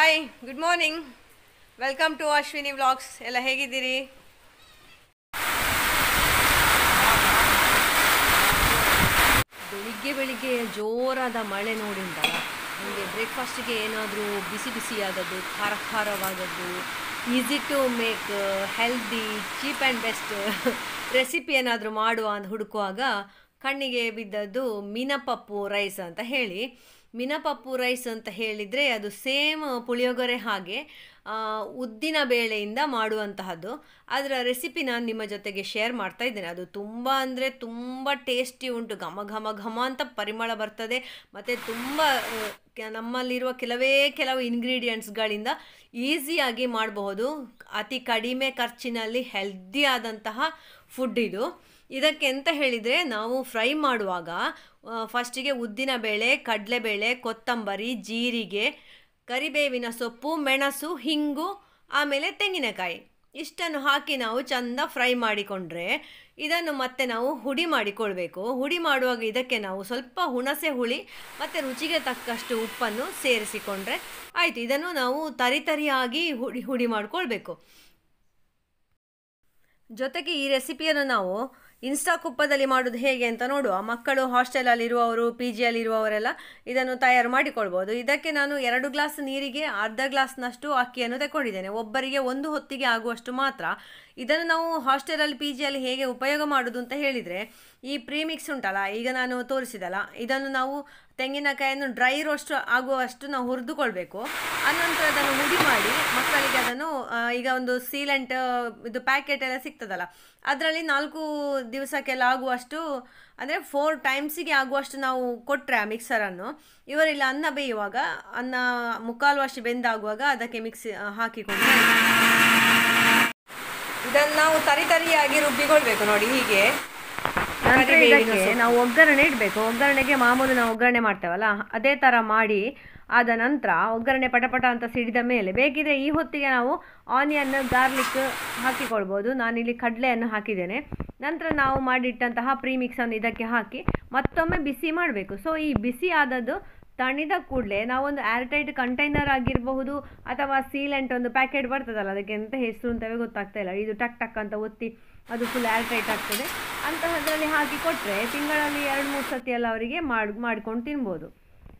Hi, good morning. Welcome to Ashwini vlogs. ಎಲ್ಲ ಹೇಗಿದ್ದೀರಿ? ಬೆಳಿಗ್ಗೆ ಜೋರಾದ ಮಳೆ ನೋಡಿಂದ ನನಗೆ ಬ್ರೇಕ್ಫಾಸ್ಟಿಗೆ ಏನಾದರೂ ಬಿಸಿ ಬಿಸಿಯಾದದ್ದು, ಖಾರವಾದದ್ದು, easy to make, healthy, cheap and best recipe ಏನಾದರೂ ಮಾಡುವ ಅಂತ ಹುಡುಕುವಾಗ ಕಣ್ಣಿಗೆ ಬಿದ್ದದ್ದು ಮಿನಪಪ್ಪು ರೈಸ್ ಅಂತ ಹೇಳಿ. ಮಿನಪಪ್ಪು ರೈಸ್ ಅಂತ ಹೇಳಿದರೆ ಅದು ಸೇಮ್ ಪುಳಿಯೋಗರೆ ಹಾಗೆ ಉದ್ದಿನ ಬೇಳೆಯಿಂದ ಮಾಡುವಂತಹದ್ದು. ಅದರ ರೆಸಿಪಿ ನಾನು ನಿಮ್ಮ ಜೊತೆಗೆ ಶೇರ್ ಮಾಡ್ತಾ ಇದ್ದೇನೆ. ಅದು ತುಂಬ ಅಂದರೆ ತುಂಬ ಟೇಸ್ಟಿ ಉಂಟು. ಘಮ ಘಮ ಘಮ ಅಂತ ಪರಿಮಳ ಬರ್ತದೆ. ಮತ್ತು ತುಂಬ ನಮ್ಮಲ್ಲಿರುವ ಕೆಲವು ಇಂಗ್ರೀಡಿಯೆಂಟ್ಸ್ಗಳಿಂದ ಈಸಿಯಾಗಿ ಮಾಡಬಹುದು. ಅತಿ ಕಡಿಮೆ ಖರ್ಚಿನಲ್ಲಿ ಹೆಲ್ದಿ ಆದಂತಹ ಫುಡ್ ಇದು. ಇದಕ್ಕೆ ಅಂತ ಹೇಳಿದರೆ ನಾವು ಫ್ರೈ ಮಾಡುವಾಗ ಫಸ್ಟಿಗೆ ಉದ್ದಿನಬೇಳೆ, ಕಡಲೆಬೇಳೆ, ಕೊತ್ತಂಬರಿ, ಜೀರಿಗೆ, ಕರಿಬೇವಿನ ಸೊಪ್ಪು, ಮೆಣಸು, ಹಿಂಗು, ಆಮೇಲೆ ತೆಂಗಿನಕಾಯಿ ಇಷ್ಟನ್ನು ಹಾಕಿ ನಾವು ಚೆಂದ ಫ್ರೈ ಮಾಡಿಕೊಂಡ್ರೆ ಇದನ್ನು ಮತ್ತೆ ನಾವು ಹುಡಿ ಮಾಡಿಕೊಳ್ಬೇಕು. ಹುಡಿ ಮಾಡುವಾಗ ಇದಕ್ಕೆ ನಾವು ಸ್ವಲ್ಪ ಹುಣಸೆ ಹುಳಿ ಮತ್ತು ರುಚಿಗೆ ತಕ್ಕಷ್ಟು ಉಪ್ಪನ್ನು ಸೇರಿಸಿಕೊಂಡ್ರೆ ಆಯಿತು. ಇದನ್ನು ನಾವು ತರಿಯಾಗಿ ಹುಡಿ ಮಾಡಿಕೊಳ್ಬೇಕು. ಜೊತೆಗೆ ಈ ರೆಸಿಪಿಯನ್ನು ನಾವು ಇನ್ಸ್ಟಾ ಕುಪ್ಪದಲ್ಲಿ ಮಾಡೋದು ಹೇಗೆ ಅಂತ ನೋಡುವ. ಮಕ್ಕಳು ಹಾಸ್ಟೆಲಲ್ಲಿರುವವರು, ಪಿ ಜಿಯಲ್ಲಿರುವವರೆಲ್ಲ ಇದನ್ನು ತಯಾರು ಮಾಡಿಕೊಳ್ಬೋದು. ಇದಕ್ಕೆ ನಾನು 2 ಗ್ಲಾಸ್ ನೀರಿಗೆ ಅರ್ಧ ಗ್ಲಾಸ್ನಷ್ಟು ಅಕ್ಕಿಯನ್ನು ತಗೊಂಡಿದ್ದೇನೆ. ಒಬ್ಬರಿಗೆ ಒಂದು ಹೊತ್ತಿಗೆ ಆಗುವಷ್ಟು ಮಾತ್ರ. ಇದನ್ನು ನಾವು ಹಾಸ್ಟೆಲಲ್ಲಿ, ಪಿ ಜಿಯಲ್ಲಿ ಹೇಗೆ ಉಪಯೋಗ ಮಾಡೋದು ಅಂತ ಹೇಳಿದರೆ, ಈ ಪ್ರೀಮಿಕ್ಸ್ ಉಂಟಲ್ಲ, ಈಗ ನಾನು ತೋರಿಸಿದಲ್ಲ, ಇದನ್ನು ನಾವು ತೆಂಗಿನಕಾಯಿಯನ್ನು ಡ್ರೈ ರೋಸ್ಟ್ ಆಗುವಷ್ಟು ನಾವು ಹುರಿದುಕೊಳ್ಬೇಕು. ಆನಂತರ ಅದನ್ನು ಹುಡಿ ಮಾಡಿ ಮಕ್ಕಳಿಗೆ ಅದನ್ನು ಈಗ ಒಂದು ಸೀಲೆಂಟ್ ಇದು ಪ್ಯಾಕೆಟ್ ಎಲ್ಲ ಸಿಗ್ತದಲ್ಲ, ಅದರಲ್ಲಿ 4 ದಿವಸಕ್ಕೆಲ್ಲ ಆಗುವಷ್ಟು, ಅಂದರೆ 4 ಟೈಮ್ಸಿಗೆ ಆಗುವಷ್ಟು ನಾವು ಕೊಟ್ಟರೆ ಆ ಮಿಕ್ಸರನ್ನು, ಇವರಿಲ್ಲ ಅನ್ನ ಬೇಯುವಾಗ, ಅನ್ನ ಮುಕ್ಕಾಲು ವರ್ಷ ಬೆಂದಾಗುವಾಗ ಅದಕ್ಕೆ ಮಿಕ್ಸಿ ಹಾಕಿಕೊಂಡು ಇದನ್ನು ನಾವು ತರಿಯಾಗಿ ರುಬ್ಬಿಕೊಳ್ಬೇಕು. ನೋಡಿ ಹೀಗೆ. ನಂತರ ಇದಕ್ಕೆ ನಾವು ಒಗ್ಗರಣೆ ಇಡಬೇಕು. ಒಗ್ಗರಣೆಗೆ ಮಾಮೂಲು ನಾವು ಒಗ್ಗರಣೆ ಮಾಡ್ತೇವಲ್ಲ, ಅದೇ ಥರ ಮಾಡಿ ಆದ ನಂತರ ಒಗ್ಗರಣೆ ಪಟಪಟ ಅಂತ ಸಿಡಿದ ಮೇಲೆ ಬೇಕಿದ್ರೆ ಈ ಹೊತ್ತಿಗೆ ನಾವು ಆನಿಯನ್, ಗಾರ್ಲಿಕ್ ಹಾಕಿಕೊಳ್ಬೋದು. ನಾನಿಲ್ಲಿ ಕಡಲೆಯನ್ನು ಹಾಕಿದ್ದೇನೆ. ನಂತರ ನಾವು ಮಾಡಿಟ್ಟಂತಹ ಪ್ರೀಮಿಕ್ಸನ್ನು ಇದಕ್ಕೆ ಹಾಕಿ ಮತ್ತೊಮ್ಮೆ ಬಿಸಿ ಮಾಡಬೇಕು. ಸೊ ಈ ಬಿಸಿ ಆದದ್ದು ತಣಿದ ಕೂಡಲೇ ನಾವೊಂದು ಏರ್ಟೈಟ್ ಕಂಟೈನರ್ ಆಗಿರಬಹುದು ಅಥವಾ ಸೀಲೆಂಟ್ ಒಂದು ಪ್ಯಾಕೆಟ್ ಬರ್ತದಲ್ಲ, ಅದಕ್ಕೆ ಎಂತ ಹೆಸರು ಅಂತವೇ ಗೊತ್ತಾಗ್ತಾ ಇಲ್ಲ, ಇದು ಟಕ್ ಟಕ್ ಅಂತ ಒತ್ತಿ ಅದು ಫುಲ್ ಏರ್ಟೈಟ್ ಆಗ್ತದೆ. ಅಂತಹದ್ರಲ್ಲಿ ಹಾಕಿ ಕೊಟ್ಟರೆ ತಿಂಗಳಲ್ಲಿ 2-3 ಸತಿ ಎಲ್ಲ ಅವರಿಗೆ ಮಾಡ್ಕೊಂಡು ತಿನ್ಬೋದು.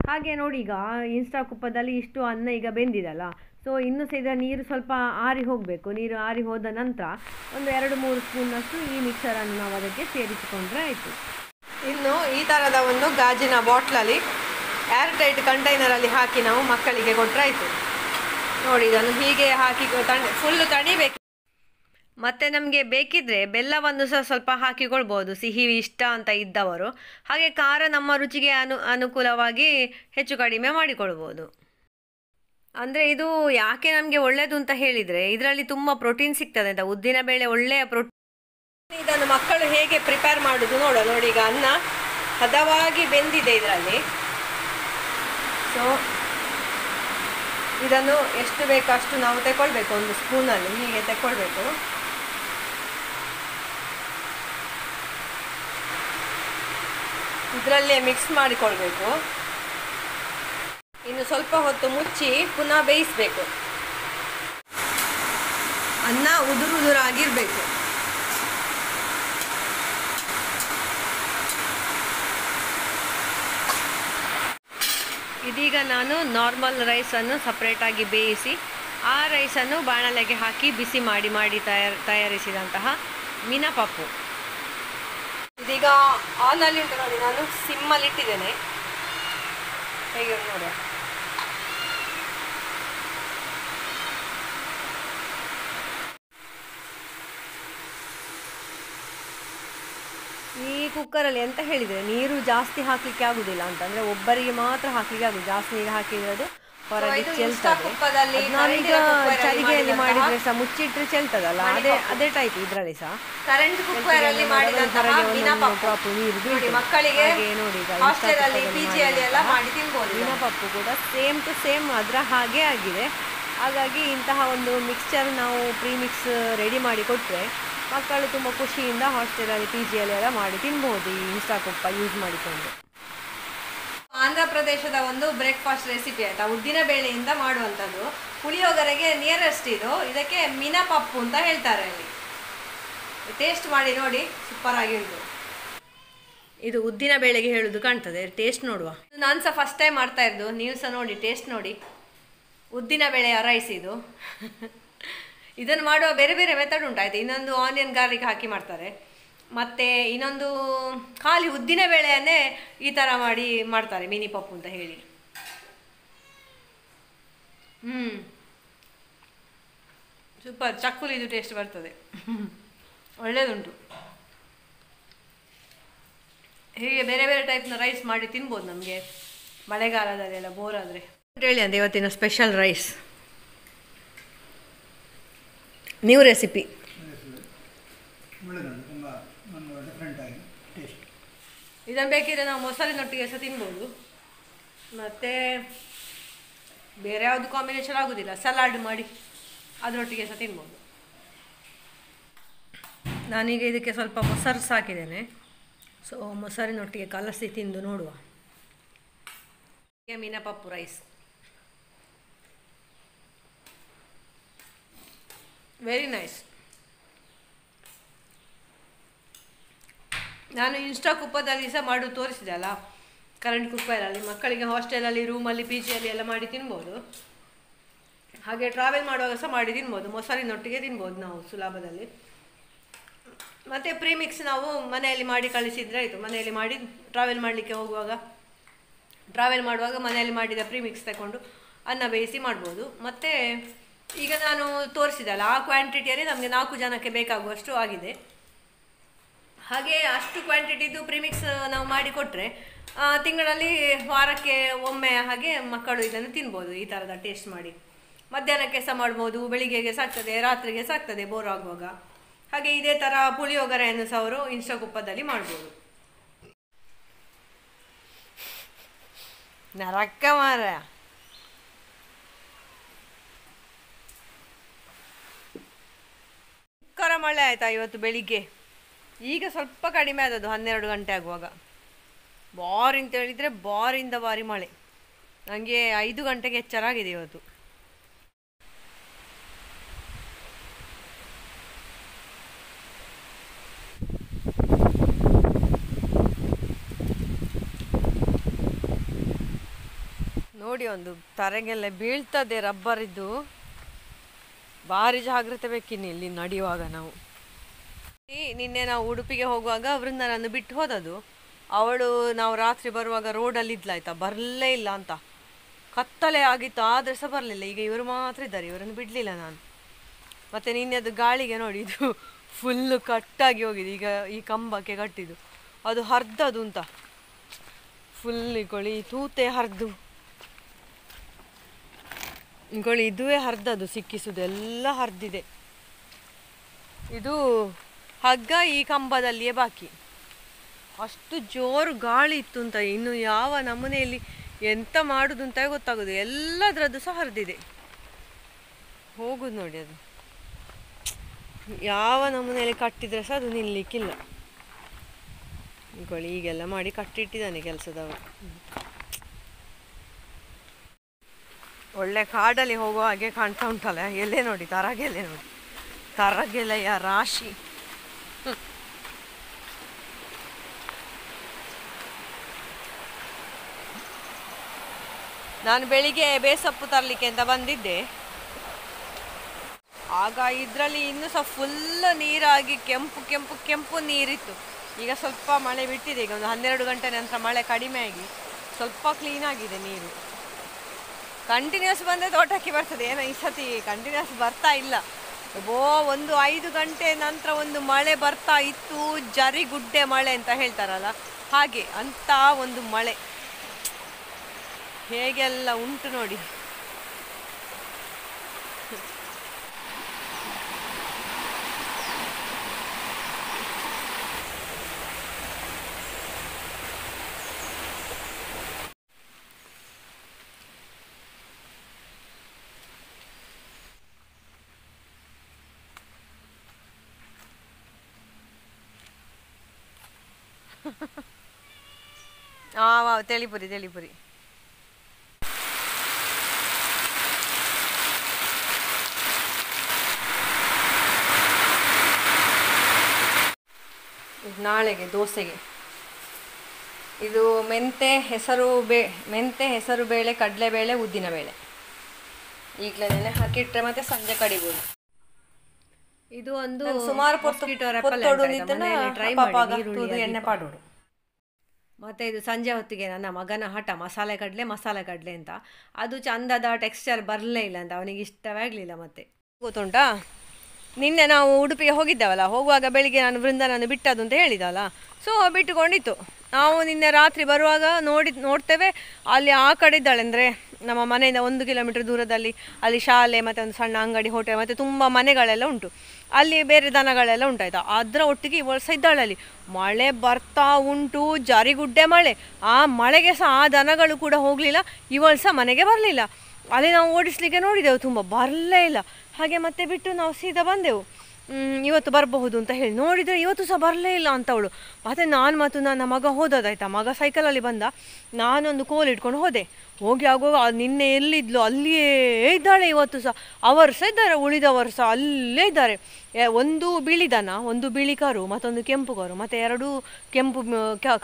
ಹಾಗೆ ನೋಡಿ, ಈಗ ಇನ್ಸ್ಟಾ ಕುಪ್ಪದಲ್ಲಿ ಇಷ್ಟು ಅನ್ನ ಈಗ ಬೆಂದಿದಲ್ಲ, ಸೊ ಇನ್ನೂ ಸಹ ನೀರು ಸ್ವಲ್ಪ ಆರಿ ಹೋಗಬೇಕು. ನೀರು ಆರಿ ಹೋದ ನಂತರ ಒಂದು 2-3 ಸ್ಪೂನ್ನಷ್ಟು ಈ ಮಿಕ್ಸರನ್ನು ನಾವು ಅದಕ್ಕೆ ಸೇರಿಸಿಕೊಂಡ್ರೆ ಆಯಿತು. ಇನ್ನು ಈ ಥರದ ಒಂದು ಗಾಜಿನ ಬಾಟ್ಲಲ್ಲಿ ಏರ್ಟೈಟ್ ಕಂಟೈನರಲ್ಲಿ ಹಾಕಿ ನಾವು ಮಕ್ಕಳಿಗೆ ಕೊಟ್ಟರೆ ಆಯಿತು. ನೋಡಿ, ಇದನ್ನು ಹೀಗೆ ಹಾಕಿ ಫುಲ್ಲು ತಣಿಬೇಕು. ಮತ್ತು ನಮಗೆ ಬೇಕಿದ್ದರೆ ಬೆಲ್ಲವನ್ನು ಸಹ ಸ್ವಲ್ಪ ಹಾಕಿಕೊಳ್ಬೋದು, ಸಿಹಿ ಇಷ್ಟ ಅಂತ ಇದ್ದವರು. ಹಾಗೆ ಖಾರ ನಮ್ಮ ರುಚಿಗೆ ಅನುಕೂಲವಾಗಿ ಹೆಚ್ಚು ಕಡಿಮೆ ಮಾಡಿಕೊಳ್ಬೋದು. ಅಂದರೆ ಇದು ಯಾಕೆ ನಮಗೆ ಒಳ್ಳೆಯದು ಅಂತ ಹೇಳಿದರೆ, ಇದರಲ್ಲಿ ತುಂಬ ಪ್ರೋಟೀನ್ ಸಿಗ್ತದೆ ಅಂತ. ಉದ್ದಿನಬೇಳೆ ಒಳ್ಳೆಯ ಪ್ರೋಟೀನ್. ಇದನ್ನು ಮಕ್ಕಳು ಹೇಗೆ ಪ್ರಿಪೇರ್ ಮಾಡೋದು ನೋಡುವ. ನೋಡಿ, ಈಗ ಅನ್ನ ಹದವಾಗಿ ಬೆಂದಿದೆ ಇದರಲ್ಲಿ. ಸೊ ಇದನ್ನು ಎಷ್ಟು ಬೇಕಷ್ಟು ನಾವು ತಗೊಳ್ಬೇಕು. ಒಂದು ಸ್ಪೂನಲ್ಲಿ ಹೀಗೆ ತಗೊಳ್ಬೇಕು. ಇದರಲ್ಲೇ ಮಿಕ್ಸ್ ಮಾಡಿಕೊಳ್ಬೇಕು. ಇನ್ನು ಸ್ವಲ್ಪ ಹೊತ್ತು ಮುಚ್ಚಿ ಪುನಃ ಬೇಯಿಸಬೇಕು. ಅನ್ನ ಉದುರಾಗಿರಬೇಕು. ಇದೀಗ ನಾನು ನಾರ್ಮಲ್ ರೈಸನ್ನು ಸಪ್ರೇಟಾಗಿ ಬೇಯಿಸಿ ಆ ರೈಸನ್ನು ಬಾಣಲೆಗೆ ಹಾಕಿ ಬಿಸಿ ಮಾಡಿ ತಯಾರಿಸಿದಂತಹ ಮಿನಪಪ್ಪು. ಇದೀಗ ಆನಲ್ಲಿ ಉಂಟು ನೋಡಿ, ನಾನು ಸಿಮ್ಮಲ್ಲಿ ಇಟ್ಟಿದ್ದೇನೆ. ಹೇಗೆ ನೋಡಿ, ಈ ಕುಕ್ಕರಲ್ಲಿ ಎಂತ ಹೇಳಿದರೆ ನೀರು ಜಾಸ್ತಿ ಹಾಕಲಿಕ್ಕೆ ಆಗುದಿಲ್ಲ ಅಂತ. ಅಂದರೆ ಒಬ್ಬರಿಗೆ ಮಾತ್ರ ಹಾಕಲಿಕ್ಕೆ ಆಗುದು. ಜಾಸ್ತಿ ನೀರು ಹಾಕಿದ್ರೆ ಹೊರಗೆ ಚೆಲ್ತದೆ. ನಾನೀಗ ಚರಿಗೆಯಲ್ಲಿ ಮಾಡಿದ್ರೆ ಸಹ ಮುಚ್ಚಿಟ್ರೆ ಚೆಲ್ತದಲ್ಲ, ಅದೇ ಟೈಪ್ ಇದರಲ್ಲಿ ಸಹ ಕರೆಂಟ್ ಕುಕ್ಕರಲ್ಲಿ ಮಾಡಿದಂತಹ ಮಿನಪಪ್ಪು ನೀರು ಮಕ್ಕಳಿಗೆ ನೋಡಿ. ಮಿನಪಪ್ಪು ಕೂಡ ಸೇಮ್ ಟು ಸೇಮ್ ಅದರ ಹಾಗೆ ಆಗಿದೆ. ಹಾಗಾಗಿ ಇಂತಹ ಒಂದು ಮಿಕ್ಸ್ಚರ್ ನಾವು ಪ್ರೀಮಿಕ್ಸ್ ರೆಡಿ ಮಾಡಿ ಕೊಟ್ಟರೆ ಮಕ್ಕಳು ತುಂಬ ಖುಷಿಯಿಂದ ಹಾಸ್ಟೆಲಲ್ಲಿ, ಪಿ ಜಿಯಲ್ಲಿ ಎಲ್ಲ ಮಾಡಿ ತಿನ್ಬೋದು ಈ ಇನ್ಸ್ಟಾ ಕುಪ್ಪ ಯೂಸ್ ಮಾಡಿಕೊಂಡು. ಆಂಧ್ರ ಪ್ರದೇಶದ ಒಂದು ಬ್ರೇಕ್ಫಾಸ್ಟ್ ರೆಸಿಪಿ ಆಯಿತಾ, ಉದ್ದಿನ ಬೇಳೆಯಿಂದ ಮಾಡುವಂಥದ್ದು. ಪುಳಿಯೋಗರೆಗೆ ನಿಯರೆಸ್ಟ್ ಇದಕ್ಕೆ ಮಿನಪಪ್ಪು ಅಂತ ಹೇಳ್ತಾರೆ ಅಲ್ಲಿ. ಟೇಸ್ಟ್ ಮಾಡಿ ನೋಡಿ, ಸೂಪರ್ ಆಗಿ ಉಂಟು. ಇದು ಉದ್ದಿನ ಬೇಳೆಗೆ ಹೇಳುದು ಕಾಣ್ತದೆ, ಟೇಸ್ಟ್ ನೋಡುವ. ನಾನು ಸಹ ಫಸ್ಟ್ ಟೈಮ್ ಮಾಡ್ತಾ ಇದ್ದು, ನೀವು ಸಹ ನೋಡಿ, ಟೇಸ್ಟ್ ನೋಡಿ. ಉದ್ದಿನ ಬೇಳೆಯ ರೈಸ್ ಇದು. ಇದನ್ನು ಮಾಡುವ ಬೇರೆ ಬೇರೆ ಮೆಥಡ್ ಉಂಟಾಯ್ತು. ಇನ್ನೊಂದು ಆನಿಯನ್ ಗಾರ್ಲಿಕ್ ಹಾಕಿ ಮಾಡ್ತಾರೆ, ಮತ್ತು ಇನ್ನೊಂದು ಖಾಲಿ ಉದ್ದಿನ ಬೇಳೆಯನ್ನೇ ಈ ಥರ ಮಾಡಿ ಮಾಡ್ತಾರೆ, ಮಿನಿ ಪಪ್ಪು ಅಂತ ಹೇಳಿ. ಸೂಪರ್, ಚಕ್ಕುಲಿದು ಟೇಸ್ಟ್ ಬರ್ತದೆ. ಒಳ್ಳೆಯದುಂಟು. ಹೀಗೆ ಬೇರೆ ಬೇರೆ ಟೈಪ್ನ ರೈಸ್ ಮಾಡಿ ತಿನ್ಬೋದು ನಮಗೆ ಮಳೆಗಾಲದಲ್ಲೆಲ್ಲ ಬೋರ್ ಆದರೆ. ಹೇಳಿ ಅಂದೆ ಇವತ್ತಿನ ಸ್ಪೆಷಲ್ ರೈಸ್, ನ್ಯೂ ರೆಸಿಪಿ. ಇದನ್ನು ಬೇಕಿದ್ರೆ ನಾವು ಮೊಸರಿನೊಟ್ಟಿಗೆ ಸಹ ತಿನ್ಬೋದು, ಮತ್ತು ಬೇರೆ ಯಾವುದು ಕಾಂಬಿನೇಷನ್ ಆಗೋದಿಲ್ಲ, ಸಲಾಡ್ ಮಾಡಿ ಅದರೊಟ್ಟಿಗೆ ಸಹ ತಿನ್ಬೋದು. ನಾನೀಗ ಇದಕ್ಕೆ ಸ್ವಲ್ಪ ಮೊಸರು ಸಾಕಿದ್ದೇನೆ, ಸೊ ಮೊಸರಿನೊಟ್ಟಿಗೆ ಕಲಸಿ ತಿಂದು ನೋಡುವ. ಮಿನಪಪ್ಪು ರೈಸ್ ವೆರಿ ನೈಸ್. ನಾನು ಇನ್ಸ್ಟಾ ಕುಪ್ಪದಲ್ಲಿ ಸಹ ಮಾಡು ತೋರಿಸಿದೆ ಅಲ್ಲ, ಕರೆಂಟ್ ಕುಕ್ಕರಲ್ಲಿ ಮಕ್ಕಳಿಗೆ ಹಾಸ್ಟೆಲಲ್ಲಿ, ರೂಮಲ್ಲಿ, ಪಿ ಜಿಯಲ್ಲಿ ಎಲ್ಲ ಮಾಡಿ ತಿನ್ಬೋದು. ಹಾಗೆ ಟ್ರಾವೆಲ್ ಮಾಡುವಾಗ ಸಹ ಮಾಡಿ ತಿನ್ಬೋದು, ಮೊಸರಿನೊಟ್ಟಿಗೆ ತಿನ್ಬೋದು ನಾವು ಸುಲಭದಲ್ಲಿ. ಮತ್ತು ಪ್ರೀಮಿಕ್ಸ್ ನಾವು ಮನೆಯಲ್ಲಿ ಮಾಡಿ ಕಳಿಸಿದರೆ ಆಯಿತು. ಮನೆಯಲ್ಲಿ ಮಾಡಿ ಟ್ರಾವೆಲ್ ಮಾಡಲಿಕ್ಕೆ ಹೋಗುವಾಗ, ಟ್ರಾವೆಲ್ ಮಾಡುವಾಗ ಮನೆಯಲ್ಲಿ ಮಾಡಿದ ಪ್ರೀಮಿಕ್ಸ್ ತಗೊಂಡು ಅನ್ನ ಬೇಯಿಸಿ ಮಾಡ್ಬೋದು. ಮತ್ತು ಈಗ ನಾನು ತೋರಿಸಿದಲ್ಲ ಆ ಕ್ವಾಂಟಿಟಿಯಲ್ಲಿ ನಮಗೆ 4 ಜನಕ್ಕೆ ಬೇಕಾಗುವಷ್ಟು ಆಗಿದೆ. ಹಾಗೆ ಅಷ್ಟು ಕ್ವಾಂಟಿಟಿದು ಪ್ರೀಮಿಕ್ಸ್ ನಾವು ಮಾಡಿ ಕೊಟ್ಟರೆ ತಿಂಗಳಲ್ಲಿ ವಾರಕ್ಕೆ ಒಮ್ಮೆ ಹಾಗೆ ಮಕ್ಕಳು ಇದನ್ನು ತಿನ್ಬೋದು. ಈ ಥರದ ಟೇಸ್ಟ್ ಮಾಡಿ ಮಧ್ಯಾಹ್ನಕ್ಕೆ ಸಹ ಮಾಡ್ಬೋದು, ಬೆಳಿಗ್ಗೆಗೆ ಸಾಕ್ತದೆ, ರಾತ್ರಿಗೆ ಸಾಕ್ತದೆ ಬೋರ್ ಆಗುವಾಗ. ಹಾಗೆ ಇದೇ ಥರ ಪುಳಿಯೋಗರೆಯನ್ನು ಸಹ ಅವರು ಇನ್ಸ್ಟಾ ಕುಪ್ಪದಲ್ಲಿ ಮಾಡ್ಬೋದು. ನರಕ ಮಾರ. ಭಯಂಕರ ಮಳೆ ಆಯಿತಾ ಇವತ್ತು ಬೆಳಿಗ್ಗೆ. ಈಗ ಸ್ವಲ್ಪ ಕಡಿಮೆ ಆದದ್ದು 12 ಗಂಟೆ ಆಗುವಾಗ. ಬಾರಿ ಅಂತ ಹೇಳಿದರೆ ಬಾರಿಂದ ಬಾರಿ ಮಳೆ. ನನಗೆ 5 ಗಂಟೆಗೆ ಎಚ್ಚರ ಆಗಿದೆ ಇವತ್ತು. ನೋಡಿ, ಒಂದು ತರೆಗೆಲ್ಲ ಬೀಳ್ತದೆ ರಬ್ಬರಿದ್ದು. ಭಾರಿ ಜಾಗ್ರತೆ ಬೇಕಿನ್ನು ಇಲ್ಲಿ ನಡೆಯುವಾಗ. ನಿನ್ನೆ ನಾವು ಉಡುಪಿಗೆ ಹೋಗುವಾಗ ವೃಂದನನ್ನು ಬಿಟ್ಟು ಹೋದದ್ದು. ಅವಳು ನಾವು ರಾತ್ರಿ ಬರುವಾಗ ರೋಡಲ್ಲಿ ಇದ್ಲಾಯ್ತಾ, ಬರಲೇ ಇಲ್ಲ ಅಂತ. ಕತ್ತಲೆ ಆಗಿತ್ತು, ಆದರೆ ಸಹ ಬರಲಿಲ್ಲ. ಈಗ ಇವರು ಮಾತ್ರ ಇದ್ದಾರೆ, ಇವರನ್ನು ಬಿಡಲಿಲ್ಲ ನಾನು. ಮತ್ತು ನಿನ್ನೆದು ಗಾಳಿಗೆ ನೋಡಿ, ಇದು ಫುಲ್ಲು ಕಟ್ಟಾಗಿ ಹೋಗಿದೆ. ಈಗ ಈ ಕಂಬಕ್ಕೆ ಕಟ್ಟಿದ್ದು ಅದು ಹರಿದದು ಅಂತ, ಫುಲ್ ಇಗೊಳ್ಳಿ ತೂತೆ ಹರಿದು, ಇಗೊಳ್ಳಿ ಇದುವೇ ಹರಿದದು, ಸಿಕ್ಕಿಸುದು ಎಲ್ಲ ಹರಿದಿದೆ. ಇದು ಹಗ್ಗ ಈ ಕಂಬದಲ್ಲಿಯೇ ಬಾಕಿ. ಅಷ್ಟು ಜೋರು ಗಾಳಿ ಇತ್ತು ಅಂತ. ಇನ್ನು ಯಾವ ನಮೂನೆಯಲ್ಲಿ ಎಂತ ಮಾಡುದು ಅಂತ ಗೊತ್ತಾಗೋದು. ಎಲ್ಲದರದ್ದು ಸಹ ಹರಿದಿದೆ, ಹೋಗುದು ನೋಡಿ. ಅದು ಯಾವ ನಮೂನೆಯಲ್ಲಿ ಕಟ್ಟಿದ್ರೆ ಸಹ ಅದು ನಿಲ್ಲಲಿಕ್ಕಿಲ್ಲ. ಇಗೊಳ್ಳಿ ಈಗೆಲ್ಲ ಮಾಡಿ ಕಟ್ಟಿಟ್ಟಿದ್ದಾನೆ ಕೆಲಸದವರು. ಒಳ್ಳೆ ಕಾಡಲ್ಲಿ ಹೋಗೋ ಹಾಗೆ ಕಾಣ್ತಾ ಉಂಟಲ್ಲ. ಎಲೆ ನೋಡಿ, ತರಗೆಲೆ ನೋಡಿ, ತರಗೆಲೆಯ ರಾಶಿ. ನಾನು ಬೆಳಿಗ್ಗೆ ಬೇಸಪ್ಪು ತರಲಿಕ್ಕೆ ಅಂತ ಬಂದಿದ್ದೆ. ಆಗ ಇದರಲ್ಲಿ ಇನ್ನೂ ಸಹ ಫುಲ್ ನೀರಾಗಿ ಕೆಂಪು ಕೆಂಪು ಕೆಂಪು ನೀರಿತ್ತು. ಈಗ ಸ್ವಲ್ಪ ಮಳೆ ಬಿಟ್ಟಿದೆ. ಈಗ ಒಂದು 12 ಗಂಟೆ ನಂತರ ಮಳೆ ಕಡಿಮೆ ಆಗಿ ಸ್ವಲ್ಪ ಕ್ಲೀನ್ ಆಗಿದೆ ನೀರು. ಕಂಟಿನ್ಯೂಸ್ ಬಂದರೆ ತೋಟಕ್ಕೆ ಬರ್ತದೆ, ಏನೋ ಈ ಸತಿ ಕಂಟಿನ್ಯೂಸ್ ಬರ್ತಾ ಇಲ್ಲ. ಒಂದು 5 ಗಂಟೆ ನಂತರ ಒಂದು ಮಳೆ ಬರ್ತಾ ಇತ್ತು, ಜರಿಗುಡ್ಡೆ ಮಳೆ ಅಂತ ಹೇಳ್ತಾರಲ್ಲ ಹಾಗೆ, ಅಂತ ಒಂದು ಮಳೆ ಹೇಗೆಲ್ಲ ಉಂಟು ನೋಡಿ. ತಿಳಿಪುರಿ ತಿಳಿಪುರಿ. ನಾಳೆಗೆ ದೋಸೆಗೆ ಇದು ಮೆಂತೆ ಹೆಸರು ಬೇಳೆ, ಕಡಲೆಬೇಳೆ, ಉದ್ದಿನಬೇಳೆ ಈಗಲೇ ನೆನೆ ಹಾಕಿಟ್ರೆ ಮತ್ತೆ ಸಂಜೆ ಕಡಿಬೋದು. ಇದು ಒಂದು ಸುಮಾರು ಎಣ್ಣೆ ಪಾಡೋಡು. ಮತ್ತು ಇದು ಸಂಜೆ ಹೊತ್ತಿಗೆ ನನ್ನ ಮಗನ ಹಠ ಮಸಾಲೆ ಕಡಲೆ ಅಂತ. ಅದು ಚಂದದ ಟೆಕ್ಸ್ಚರ್ ಬರಲೇ ಇಲ್ಲ ಅಂತ, ಅವನಿಗೆ ಇಷ್ಟವೇ ಆಗಲಿಲ್ಲ. ಮತ್ತೆ ಗೊತ್ತುಂಟಾ, ನಿನ್ನೆ ನಾವು ಉಡುಪಿಗೆ ಹೋಗಿದ್ದೇವಲ್ಲ, ಹೋಗುವಾಗ ಬೆಳಿಗ್ಗೆ ನಾನು ಬೃಂದಾನನ್ನು ಬಿಟ್ಟದ್ದು ಅಂತ ಹೇಳಿದಲ್ಲ. ಸೊ ಬಿಟ್ಟುಕೊಂಡಿತ್ತು. ನಾವು ನಿನ್ನೆ ರಾತ್ರಿ ಬರುವಾಗ ನೋಡ್ತೇವೆ ಅಲ್ಲಿ ಆ ಕಡೆ ಇದ್ದಾಳೆ, ಅಂದರೆ ನಮ್ಮ ಮನೆಯಿಂದ 1 ಕಿಲೋಮೀಟರ್ ದೂರದಲ್ಲಿ ಅಲ್ಲಿ ಶಾಲೆ ಮತ್ತು ಒಂದು ಸಣ್ಣ ಅಂಗಡಿ, ಹೋಟೆಲ್ ಮತ್ತು ತುಂಬ ಮನೆಗಳೆಲ್ಲ ಉಂಟು. ಅಲ್ಲಿ ಬೇರೆ ದನಗಳೆಲ್ಲ ಉಂಟಾಯ್ತಾ, ಅದರ ಒಟ್ಟಿಗೆ ಇವಳು ಸಹ ಇದ್ದಾಳೆ. ಅಲ್ಲಿ ಮಳೆ ಬರ್ತಾ ಉಂಟು, ಜಾರಿಗುಡ್ಡೆ ಮಳೆ. ಆ ಮಳೆಗೆ ಸಹ ಆ ದನಗಳು ಕೂಡ ಹೋಗಲಿಲ್ಲ, ಇವಳು ಸಹ ಮನೆಗೆ ಬರಲಿಲ್ಲ. ಅಲ್ಲಿ ನಾವು ಓಡಿಸ್ಲಿಕ್ಕೆ ನೋಡಿದೆವು, ತುಂಬ ಬರಲೇ ಇಲ್ಲ. ಹಾಗೆ ಮತ್ತೆ ಬಿಟ್ಟು ನಾವು ಸೀದಾ ಬಂದೆವು. ಇವತ್ತು ಬರಬಹುದು ಅಂತ ಹೇಳಿ ನೋಡಿದರೆ ಇವತ್ತು ಸಹ ಬರಲೇ ಇಲ್ಲ ಅಂತವಳು. ಮತ್ತು ನಾನು ಮತ್ತು ನನ್ನ ಮಗ ಹೋದದಾಯ್ತಾ, ಮಗ ಸೈಕಲಲ್ಲಿ ಬಂದ, ನಾನೊಂದು ಕೋಲ್ ಇಟ್ಕೊಂಡು ಹೋಗಿ ಆಗುವಾಗ ನಿನ್ನೆ ಎಲ್ಲಿದ್ಲು ಅಲ್ಲಿಯೇ ಇದ್ದಾಳೆ. ಇವತ್ತು ಸಹ ಅವರು ಸಹ ಇದ್ದಾರೆ, ಉಳಿದವರು ಸಹ ಅಲ್ಲೇ ಇದ್ದಾರೆ. ಒಂದು ಬಿಳಿ ದನ, ಒಂದು ಬಿಳಿ ಕರು, ಮತ್ತೊಂದು ಕೆಂಪು ಕರು, ಮತ್ತು 2 ಕೆಂಪು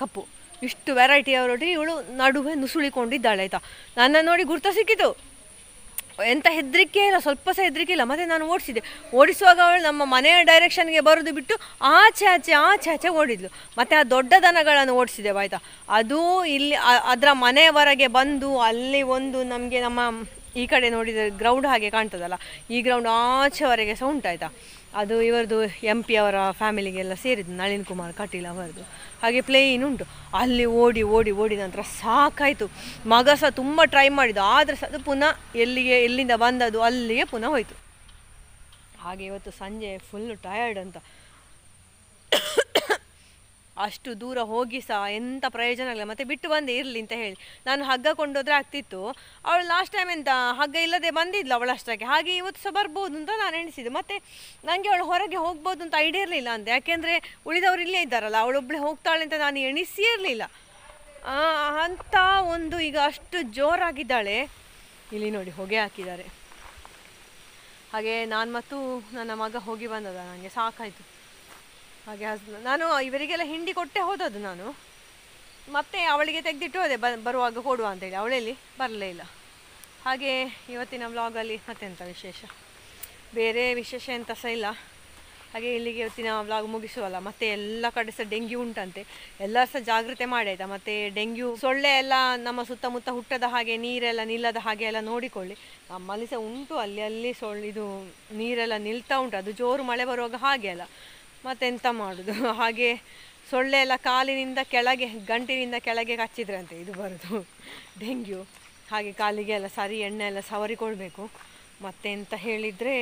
ಕಪ್ಪು, ಇಷ್ಟು ವೆರೈಟಿಯವರೊಟ್ಟಿಗೆ ಇವಳು ನಡುವೆ ನುಸುಳಿಕೊಂಡಿದ್ದಾಳೆ ಆಯಿತಾ. ನನ್ನ ನೋಡಿ ಗುರ್ತ ಸಿಕ್ಕಿತು. ಎಂಥ ಹೆದರಿಕೆ ಇಲ್ಲ, ಸ್ವಲ್ಪ ಸಹ ಹೆದರಿಕೆ ಇಲ್ಲ. ಮತ್ತು ನಾನು ಓಡಿಸುವಾಗ ಅವಳು ನಮ್ಮ ಮನೆಯ ಡೈರೆಕ್ಷನ್ಗೆ ಬರೋದು ಬಿಟ್ಟು ಆಚೆ ಓಡಿದ್ಲು. ಮತ್ತು ಆ ದೊಡ್ಡ ದನಗಳನ್ನು ಓಡಿಸಿದೆವು ಆಯಿತಾ. ಅದು ಇಲ್ಲಿ ಅದರ ಮನೆಯವರೆಗೆ ಬಂದು ಅಲ್ಲಿ ಒಂದು ನಮಗೆ ನಮ್ಮ ಈ ಕಡೆ ನೋಡಿದರೆ ಗ್ರೌಂಡ್ ಹಾಗೆ ಕಾಣ್ತದಲ್ಲ, ಈ ಗ್ರೌಂಡ್ ಆಚೆವರೆಗೆ ಸಹ ಉಂಟಾಯ್ತಾ. ಅದು ಇವರದು MP ಅವರ ಫ್ಯಾಮಿಲಿಗೆಲ್ಲ ಸೇರಿದ್ದು, ನಳಿನ್ ಕುಮಾರ್ ಕಟೀಲ್ ಅವರದು. ಹಾಗೆ ಪ್ಲೇನ್ ಉಂಟು. ಅಲ್ಲಿ ಓಡಿ ನಂತರ ಸಾಕಾಯಿತು. ಮಗ ಸಹ ತುಂಬ ಟ್ರೈ ಮಾಡಿದ್ದು, ಆದರೆ ಸಹ ಅದು ಪುನಃ ಎಲ್ಲಿಂದ ಬಂದದ್ದು ಅಲ್ಲಿಗೆ ಪುನಃ ಹೋಯಿತು. ಹಾಗೆ ಇವತ್ತು ಸಂಜೆ ಫುಲ್ಲು ಟಯರ್ಡ್ ಅಂತ. ಅಷ್ಟು ದೂರ ಹೋಗಿ ಸಹ ಎಂಥ ಪ್ರಯೋಜನ ಇಲ್ಲ. ಮತ್ತು ಬಿಟ್ಟು ಬಂದೆ ಇರಲಿ ಅಂತ ಹೇಳಿ. ನಾನು ಹಗ್ಗ ಕೊಂಡೋದ್ರೆ ಆಗ್ತಿತ್ತು. ಅವಳು ಲಾಸ್ಟ್ ಟೈಮ್ ಎಂತ ಹಗ್ಗ ಇಲ್ಲದೆ ಬಂದಿದ್ಲು ಅವಳಷ್ಟಕ್ಕೆ. ಹಾಗೆ ಇವತ್ತು ಸಹ ಬರ್ಬೋದು ಅಂತ ನಾನು ಎಣಿಸಿದೆ. ಮತ್ತು ನನಗೆ ಅವಳು ಹೊರಗೆ ಹೋಗ್ಬೋದು ಅಂತ ಐಡಿಯಾ ಇರಲಿಲ್ಲ ಅಂತ. ಯಾಕೆಂದರೆ ಉಳಿದವರು ಇಲ್ಲೇ ಇದ್ದಾರಲ್ಲ, ಅವಳೊಬ್ಬಳೇ ಹೋಗ್ತಾಳೆ ಅಂತ ನಾನು ಎಣಿಸಿಯೇ ಇರಲಿಲ್ಲ. ಅಂಥ ಒಂದು ಈಗ ಅಷ್ಟು ಜೋರಾಗಿದ್ದಾಳೆ. ಇಲ್ಲಿ ನೋಡಿ ಹೊಗೆ ಹಾಕಿದ್ದಾರೆ. ಹಾಗೆ ನಾನು ಮತ್ತು ನನ್ನ ಮಗ ಹೋಗಿ ಬಂದದ, ನನಗೆ ಸಾಕಾಯಿತು. ಹಾಗೆ ನಾನು ಇವರಿಗೆಲ್ಲ ಹಿಂಡಿ ಕೊಟ್ಟೆ ಹೋದದ್ದು ನಾನು. ಮತ್ತೆ ಅವಳಿಗೆ ತೆಗೆದಿಟ್ಟು ಹೋದೆ ಬರುವಾಗ ಕೊಡುವ ಅಂತೇಳಿ. ಅವಳಲ್ಲಿ ಬರಲೇ ಇಲ್ಲ. ಹಾಗೆ ಇವತ್ತಿನ ವ್ಲಾಗಲ್ಲಿ ಮತ್ತೆಂಥ ವಿಶೇಷ, ಬೇರೆ ವಿಶೇಷ ಎಂತ ಸಹ ಇಲ್ಲ. ಹಾಗೆ ಇಲ್ಲಿಗೆ ಇವತ್ತಿನ ವ್ಲಾಗ್ ಮುಗಿಸುವಲ್ಲ. ಮತ್ತು ಎಲ್ಲ ಕಡೆ ಸಹ ಡೆಂಗ್ಯೂ ಉಂಟಂತೆ, ಎಲ್ಲ ಸಹ ಜಾಗ್ರತೆ ಮಾಡಿ ಆಯಿತಾ. ಮತ್ತು ಡೆಂಗ್ಯೂ ಸೊಳ್ಳೆ ಎಲ್ಲ ನಮ್ಮ ಸುತ್ತಮುತ್ತ ಹುಟ್ಟದ ಹಾಗೆ, ನೀರೆಲ್ಲ ನಿಲ್ಲದ ಹಾಗೆ ಎಲ್ಲ ನೋಡಿಕೊಳ್ಳಿ. ನಮ್ಮಲ್ಲಿ ಸಹ ಉಂಟು, ಅಲ್ಲಿ ಇದು ನೀರೆಲ್ಲ ನಿಲ್ತಾ ಉಂಟು. ಅದು ಜೋರು ಮಳೆ ಬರುವಾಗ ಹಾಗೆ ಅಲ್ಲ, ಮತ್ತೆಂತ ಮಾಡೋದು. ಹಾಗೆ ಸೊಳ್ಳೆ ಎಲ್ಲ ಕಾಲಿನಿಂದ ಕೆಳಗೆ, ಗಂಟಿನಿಂದ ಕೆಳಗೆ ಕಚ್ಚಿದ್ರಂತೆ ಇದು ಬರೋದು ಡೆಂಗ್ಯೂ. ಹಾಗೆ ಕಾಲಿಗೆ ಎಲ್ಲ ಸರಿ ಎಣ್ಣೆ ಎಲ್ಲ ಸವರಿಕೊಳ್ಬೇಕು. ಮತ್ತೆಂತ ಹೇಳಿದರೆ,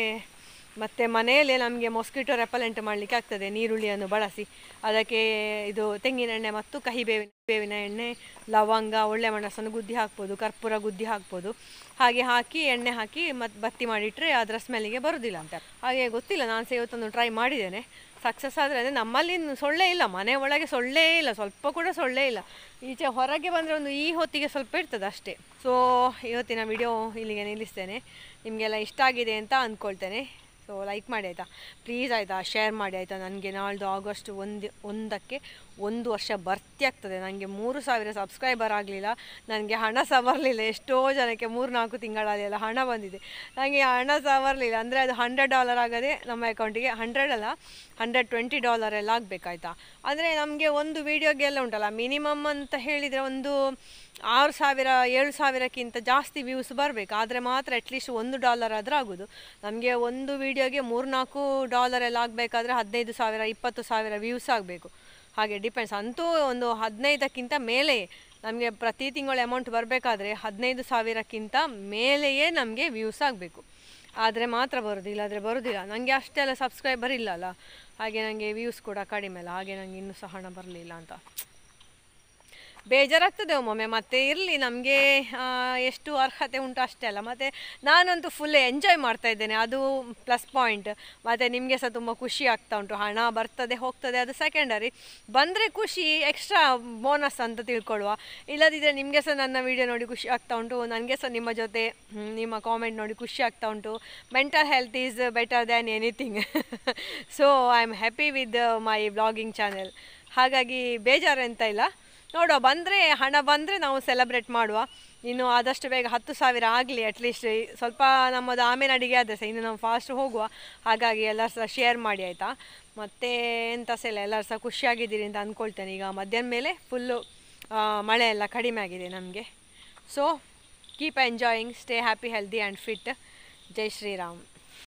ಮತ್ತು ಮನೆಯಲ್ಲೇ ನಮಗೆ ಮೊಸ್ಕಿಟೋ ರೆಪಲೆಂಟ್ ಮಾಡಲಿಕ್ಕೆ ಆಗ್ತದೆ. ನೀರುಳ್ಳಿಯನ್ನು ಬಳಸಿ ಅದಕ್ಕೆ ಇದು ತೆಂಗಿನ ಎಣ್ಣೆ ಮತ್ತು ಕಹಿ ಬೇವಿನ ಎಣ್ಣೆ, ಲವಂಗ, ಒಳ್ಳೆ ಮೆಣಸನ್ನು ಗುದ್ದಿ ಹಾಕ್ಬೋದು, ಕರ್ಪೂರ ಗುದ್ದಿ ಹಾಕ್ಬೋದು. ಹಾಗೆ ಹಾಕಿ ಎಣ್ಣೆ ಹಾಕಿ ಮತ್ತು ಬತ್ತಿ ಮಾಡಿಟ್ರೆ ಅದರ ಸ್ಮೆಲ್ಲಿಗೆ ಬರೋದಿಲ್ಲ ಅಂತ. ಹಾಗೆ ಗೊತ್ತಿಲ್ಲ, ನಾನು ಸಹ ಇವತ್ತೊಂದು ಟ್ರೈ ಮಾಡಿದ್ದೇನೆ. ಸಕ್ಸಸ್ ಆದರೆ ಅಂದರೆ ನಮ್ಮಲ್ಲಿ ಸೊಳ್ಳೆ ಇಲ್ಲ, ಮನೆ ಒಳಗೆ ಸೊಳ್ಳೆ ಇಲ್ಲ, ಸ್ವಲ್ಪ ಕೂಡ ಸೊಳ್ಳೆ ಇಲ್ಲ. ಈಚೆ ಹೊರಗೆ ಬಂದರೆ ಒಂದು ಈ ಹೊತ್ತಿಗೆ ಸ್ವಲ್ಪ ಇರ್ತದೆ ಅಷ್ಟೇ. ಸೊ ಇವತ್ತಿನ ವಿಡಿಯೋ ಇಲ್ಲಿಗೆ ನಿಲ್ಲಿಸ್ತೇನೆ. ನಿಮಗೆಲ್ಲ ಇಷ್ಟ ಆಗಿದೆ ಅಂತ ಅಂದ್ಕೊಳ್ತೇನೆ. ಸೊ ಲೈಕ್ ಮಾಡಿ ಆಯಿತಾ, ಪ್ಲೀಸ್ ಆಯಿತಾ, ಶೇರ್ ಮಾಡಿ ಆಯಿತಾ. ನನಗೆ ನಾಳ್ದು ಆಗಸ್ಟ್ 1ಕ್ಕೆ 1 ವರ್ಷ ಭರ್ತಿ ಆಗ್ತದೆ. ನನಗೆ 3000 ಸಬ್ಸ್ಕ್ರೈಬರ್ ಆಗಲಿಲ್ಲ, ನನಗೆ ಹಣ ಸಹ ಬರಲಿಲ್ಲ. ಎಷ್ಟೋ ಜನಕ್ಕೆ 3-4 ತಿಂಗಳಲ್ಲೆಲ್ಲ ಹಣ ಬಂದಿದೆ, ನನಗೆ ಹಣ ಸಹ ಬರಲಿಲ್ಲ. ಅಂದರೆ ಅದು $100 ಆಗದೆ ನಮ್ಮ ಅಕೌಂಟಿಗೆ, 100 ಅಲ್ಲ $120 ಎಲ್ಲ ಆಗಬೇಕಾಯ್ತಾ. ಅಂದರೆ ನಮಗೆ ಒಂದು ವೀಡಿಯೋಗೆಲ್ಲ ಉಂಟಲ್ಲ, ಮಿನಿಮಮ್ ಅಂತ ಹೇಳಿದರೆ ಒಂದು 6,000-7,000ಕ್ಕಿಂತ ಜಾಸ್ತಿ ವ್ಯೂಸ್ ಬರಬೇಕು. ಆದರೆ ಮಾತ್ರ ಅಟ್ಲೀಸ್ಟ್ $1 ಆದರೂ ಆಗೋದು. ನಮಗೆ ಒಂದು ವೀಡಿಯೋಗೆ $3-4 ಎಲ್ಲ ಆಗಬೇಕಾದ್ರೆ 15,000-20,000 ವ್ಯೂಸ್ ಆಗಬೇಕು. ಹಾಗೆ ಡಿಪೆಂಡ್ಸ್. ಅಂತೂ ಒಂದು 15ಕ್ಕಿಂತ ಮೇಲೆ ನಮಗೆ ಪ್ರತಿ ತಿಂಗಳು ಅಮೌಂಟ್ ಬರಬೇಕಾದ್ರೆ 15,000ಕ್ಕಿಂತ ಮೇಲೆಯೇ ನಮಗೆ ವ್ಯೂಸ್ ಆಗಬೇಕು. ಆದರೆ ಮಾತ್ರ ಬರೋದು, ಇಲ್ಲಾದರೆ ಬರೋದಿಲ್ಲ. ನನಗೆ ಅಷ್ಟೆಲ್ಲ ಸಬ್ಸ್ಕ್ರೈಬರ್ ಇಲ್ಲಲ್ಲ, ಹಾಗೆ ನನಗೆ ವ್ಯೂಸ್ ಕೂಡ ಕಡಿಮೆ ಅಲ್ಲ. ಹಾಗೆ ನನಗೆ ಇನ್ನೂ ಸಹ ಹಣ ಬರಲಿಲ್ಲ ಅಂತ. ಬೇಜಾರಾಗ್ತದೆ ಒಮ್ಮೊಮ್ಮೆ, ಮತ್ತು ಇರಲಿ ನಮಗೆ ಎಷ್ಟು ಅರ್ಹತೆ ಉಂಟು ಅಷ್ಟೇ ಅಲ್ಲ. ಮತ್ತು ನಾನಂತೂ ಫುಲ್ ಎಂಜಾಯ್ ಮಾಡ್ತಾ ಇದ್ದೇನೆ, ಅದು ಪ್ಲಸ್ ಪಾಯಿಂಟ್. ಮತ್ತು ನಿಮಗೆ ಸಹ ತುಂಬ ಖುಷಿ ಆಗ್ತಾ ಉಂಟು. ಹಣ ಬರ್ತದೆ ಹೋಗ್ತದೆ ಅದು ಸೆಕೆಂಡರಿ, ಬಂದರೆ ಖುಷಿ ಎಕ್ಸ್ಟ್ರಾ ಬೋನಸ್ ಅಂತ ತಿಳ್ಕೊಳ್ಳುವ. ಇಲ್ಲದಿದ್ದರೆ ನಿಮಗೆ ಸಹ ನನ್ನ ವಿಡಿಯೋ ನೋಡಿ ಖುಷಿ ಆಗ್ತಾ ಉಂಟು, ನನಗೆ ಸಹ ನಿಮ್ಮ ಜೊತೆ ನಿಮ್ಮ ಕಾಮೆಂಟ್ ನೋಡಿ ಖುಷಿ ಆಗ್ತಾ ಉಂಟು. Mental health is better than anything. So I am happy with my vlogging channel. ಹಾಗಾಗಿ ಬೇಜಾರೆಂತ ಇಲ್ಲ, ನೋಡುವ, ಬಂದರೆ ಹಣ ಬಂದರೆ ನಾವು ಸೆಲೆಬ್ರೇಟ್ ಮಾಡುವ. ಇನ್ನು ಆದಷ್ಟು ಬೇಗ 10,000 ಆಗಲಿ ಅಟ್ಲೀಸ್ಟ್. ಸ್ವಲ್ಪ ನಮ್ಮದು ಆಮೇಲೆ ಅಡಿಗೆ ಆದರೆ ಸಹ ಇನ್ನು ನಾವು ಫಾಸ್ಟ್ ಹೋಗುವ. ಹಾಗಾಗಿ ಎಲ್ಲರೂ ಸಹ ಶೇರ್ ಮಾಡಿ ಆಯಿತಾ. ಮತ್ತು ಎಂತ ಸಹ ಇಲ್ಲ, ಎಲ್ಲರೂ ಸಹ ಖುಷಿಯಾಗಿದ್ದೀರಿ ಅಂತ ಅಂದ್ಕೊಳ್ತೇನೆ. ಈಗ ಮಧ್ಯಾಹ್ನ ಮೇಲೆ ಫುಲ್ಲು ಮಳೆ ಎಲ್ಲ ಕಡಿಮೆ ಆಗಿದೆ ನಮಗೆ. So keep enjoying, stay happy, healthy and fit. ಜೈ ಶ್ರೀರಾಮ್.